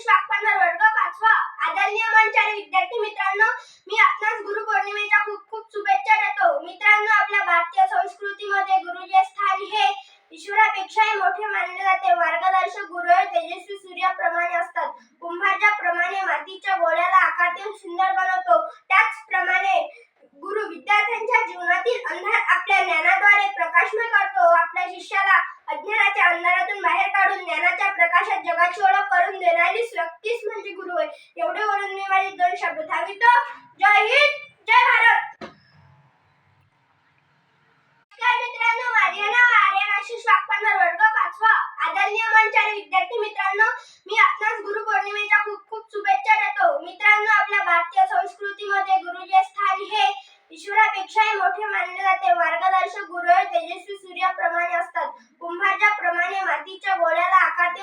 आशिष वाकपांवर वर्ग 5वा. आदरणीय मंचाचे विद्यार्थी मित्रांनो, मी आपणास गुरुपौर्णिमेच्या खूप खूप शुभेच्छा देतो. मित्रांनो, आपल्या भारतीय संस्कृतीमध्ये गुरुचे स्थान हे ईश्वरापेक्षाही मोठे मानले जाते. मार्गदर्शक गुरु हे तेजस्वी सूर्याप्रमाणे असतात. कुंभार ज्याप्रमाणे मातीच्या गोळ्याला आकार देऊन सुंदर बनवतो, त्याचप्रमाणे गुरु विद्यार्थ्यांच्या जीवनातील अंधार आपल्या ज्ञानाद्वारे प्रकाशमय करतो. आपल्या शिष्याला अज्ञानाच्या अंधारातून बाहेर काढून ज्ञानाच्या प्रकाशात जगाची ओळख करून देणारी व्यक्तीच म्हणजे गुरु होय. एवढे बोलून मी माझे 2 शब्द थांबवितो. जय हिंद, जय भारत. मित्रांनो, माझे नाव आर्यन आशिष वाकपांवर वर्ग 5वा. आदरणीय मंचाचे